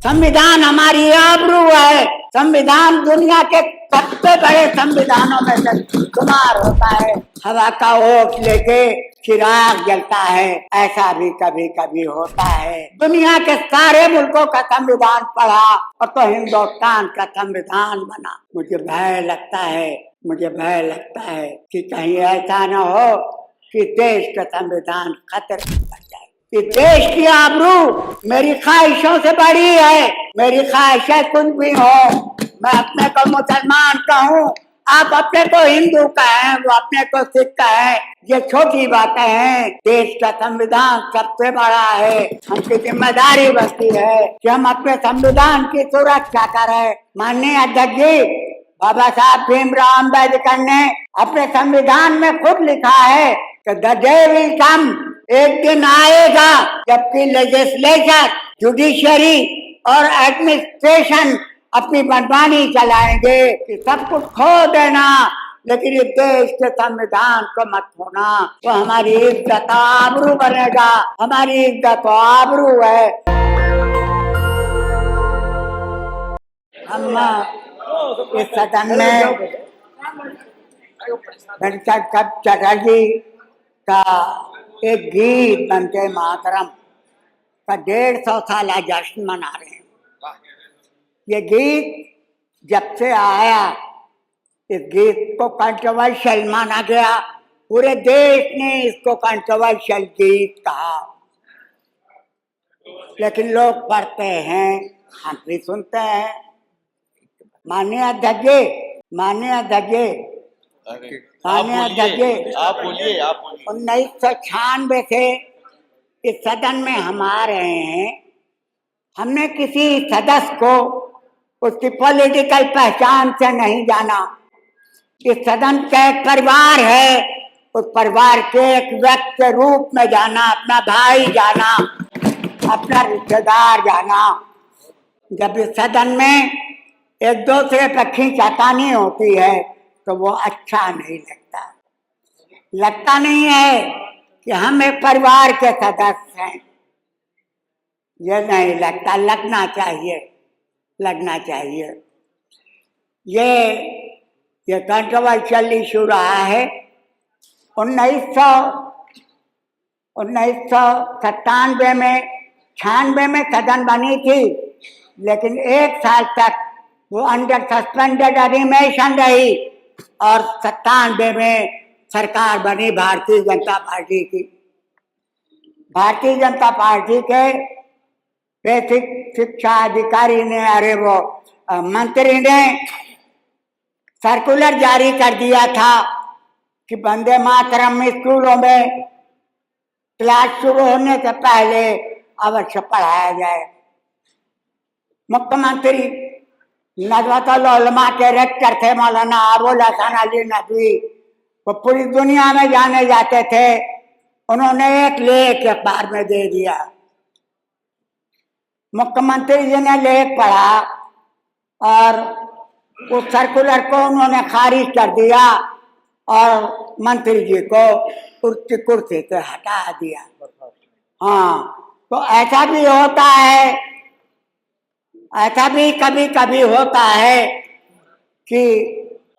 संविधान हमारी आबरू है। संविधान दुनिया के सबसे बड़े संविधानों में से शुमार होता है। हवा का ओट लेके चिराग जलता है, ऐसा भी कभी कभी होता है। दुनिया के सारे मुल्कों का संविधान पढ़ा और तो हिंदुस्तान का संविधान बना। मुझे भय लगता है कि कहीं ऐसा न हो कि देश का संविधान खतरे में पड़ जाए। कि देश की आबरू मेरी ख्वाहिशों से बड़ी है। मेरी ख्वाहिशें कुछ भी हो, मैं अपने को मुसलमान कहूँ, आप अपने को हिंदू कहें, वो अपने को सिख कहें, ये छोटी बातें हैं। देश का संविधान सबसे बड़ा है। हमकी जिम्मेदारी बनती है कि हम अपने संविधान की सुरक्षा करें। माननीय अध्यक्ष जी, बाबा साहब भीमराव अम्बेडकर ने अपने संविधान में खुद लिखा है कि द डे विल कम, एक दिन आएगा जबकि लेजिस्लेचर, जुडिशरी और एडमिनिस्ट्रेशन अपनी मनमानी चलाएंगे कि सब कुछ खो देना, लेकिन ये देश के संविधान को मत खोना। तो हमारी इज्जत आबरू बनेगा। हमारी इज्जत आबरू है। हम इस सदन में चटर्जी का एक गीत वंदे मातरम का 150 साल जश्न मना रहे हैं। ये गीत जब से आया, इस गीत को कंट्रोवर्शियल माना गया। पूरे देश ने इसको कंट्रोवर्शियल गीत कहा, लेकिन लोग पढ़ते हैं, हम भी सुनते हैं। माननीय अध्यक्ष जी, आप बोलिए। 1996 से इस सदन में हम आ रहे हैं। हमने किसी सदस्य को उसकी पॉलिटिकल पहचान से नहीं जाना। इस सदन का एक परिवार है, उस परिवार के एक व्यक्ति के रूप में जाना, अपना भाई जाना, अपना रिश्तेदार जाना। जब इस सदन में एक दूसरे पर खींचातानी होती है तो वो अच्छा नहीं लगता नहीं है कि हम एक परिवार के सदस्य हैं। ये नहीं लगता, लगना चाहिए। ये कंट्रोवर्शियल इशू रहा है। 1997 में 96 में सदन बनी थी, लेकिन एक साल तक वो अंडर सस्पेंडेड एनिमेशन रही और 97 में सरकार बनी भारतीय जनता पार्टी की। भारतीय जनता पार्टी के बेसिक शिक्षा अधिकारी ने, मंत्री ने सर्कुलर जारी कर दिया था कि वंदे मातरम स्कूलों में क्लास शुरू होने से पहले अवश्य पढ़ाया जाए। मुख्यमंत्री नज़रतुल उलमा के रेक्टर थे मौलाना अबुल हसन अली नदवी, वो पूरी दुनिया में जाने जाते थे। उन्होंने एक लेख अखबार में दे दिया। मुख्यमंत्री जी ने लेख पढ़ा और उस सर्कुलर को उन्होंने खारिज कर दिया और मंत्री जी को उसकी कुर्सी से हटा दिया। हाँ, तो ऐसा भी होता है, ऐसा भी कभी कभी होता है कि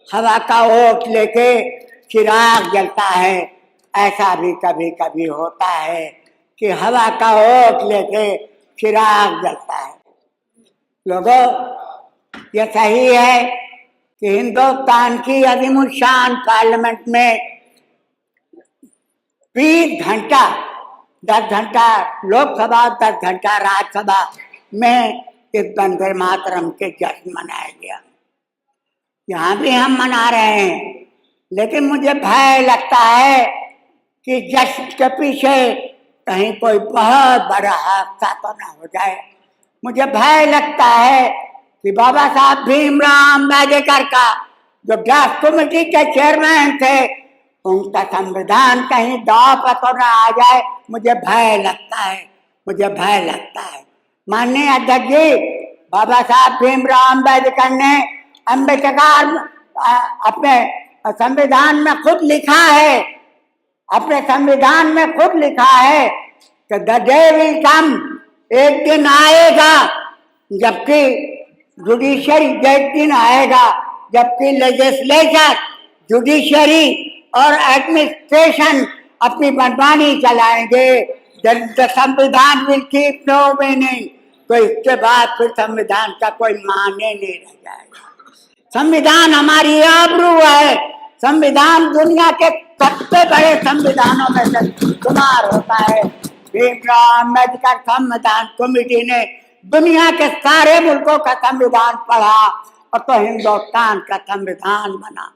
हवा का ओट लेके चिराग जलता है। ऐसा भी कभी कभी होता है कि हवा का ओट लेके चिराग जलता है। लोगों, ये सही है कि हिंदुस्तान की अज़ीमुश्शान पार्लियामेंट में 20 घंटा, 10 घंटा लोकसभा, 10 घंटा राज्यसभा में इस वंदे मातरम के जश्न मनाया गया। यहाँ भी हम मना रहे हैं, लेकिन मुझे भय लगता है कि जश्न के पीछे कहीं कोई बहुत बड़ा हादसा तो ना हो जाए। मुझे भय लगता है कि बाबा साहब भीमराव अम्बेडकर का जो ड्राफ्ट कमेटी के चेयरमैन थे, उनका संविधान कहीं दांव पर तो ना आ जाए। मुझे भय लगता है। माननीय अध्यक्ष जी, बाबा साहब भीमराव अम्बेडकर ने अपने संविधान में खुद लिखा है कि द डे विल कम, एक दिन आएगा जबकि जुडिशरी एक दिन आएगा जबकि लेजिस्लेचर, जुडिशरी और एडमिनिस्ट्रेशन अपनी मनमानी चलाएंगे। संविधान विल कीप नो मीनिंग, तो इसके बाद फिर संविधान का कोई माने नहीं रह जाएगा। संविधान हमारी आबरू है। संविधान दुनिया के सबसे बड़े संविधानों में से शुमार होता है। भीमराव अम्बेडकर संविधान कमेटी ने दुनिया के सारे मुल्कों का संविधान पढ़ा और तो हिंदुस्तान का संविधान बना।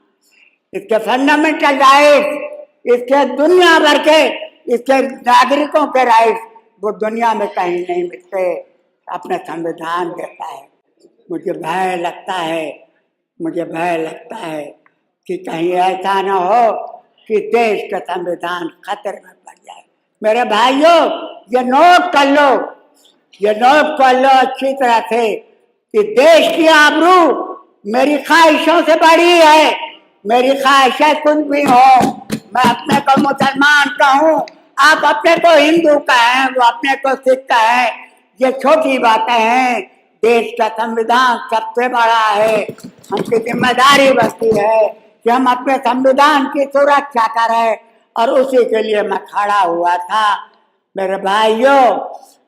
इसके फंडामेंटल राइट्स, इसके दुनिया भर के इसके नागरिकों के राइट्स वो दुनिया में कहीं नहीं मिलते, अपने संविधान देता है। मुझे भय लगता है कि कहीं ऐसा न हो कि देश का संविधान खतरे में पड़ जाए। मेरे भाइयों, ये नोट कर लो अच्छी तरह से कि देश की आबरू मेरी ख्वाहिशों से बड़ी है। मेरी ख्वाहिशें कुछ भी हो, मैं अपने को मुसलमान कहूँ, आप अपने को हिंदू कहें, वो अपने को सिख कहें, ये छोटी बातें हैं। देश का संविधान सबसे बड़ा है। हमकी जिम्मेदारी बनती है कि हम अपने संविधान की सुरक्षा करें और उसी के लिए मैं खड़ा हुआ था। मेरे भाइयों,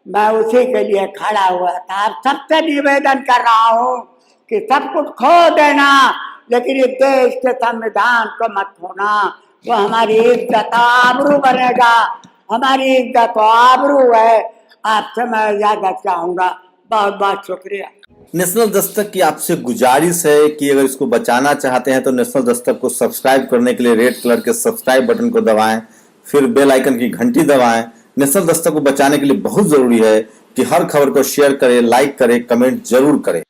मैं उसी के लिए खड़ा हुआ था। अब सबसे निवेदन कर रहा हूँ कि सब कुछ खो देना लेकिन इस देश के संविधान को मत खोना। वो हमारी इज्जत आबरू बनेगा, हमारी इज्जत आबरू है। आपसे मैं इजाजत चाहूँगा। बहुत बहुत शुक्रिया। नेशनल दस्तक की आपसे गुजारिश है कि अगर इसको बचाना चाहते हैं तो नेशनल दस्तक को सब्सक्राइब करने के लिए रेड कलर के सब्सक्राइब बटन को दबाएं, फिर बेल आइकन की घंटी दबाएं। नेशनल दस्तक को बचाने के लिए बहुत जरूरी है कि हर खबर को शेयर करें, लाइक करें, कमेंट जरूर करें।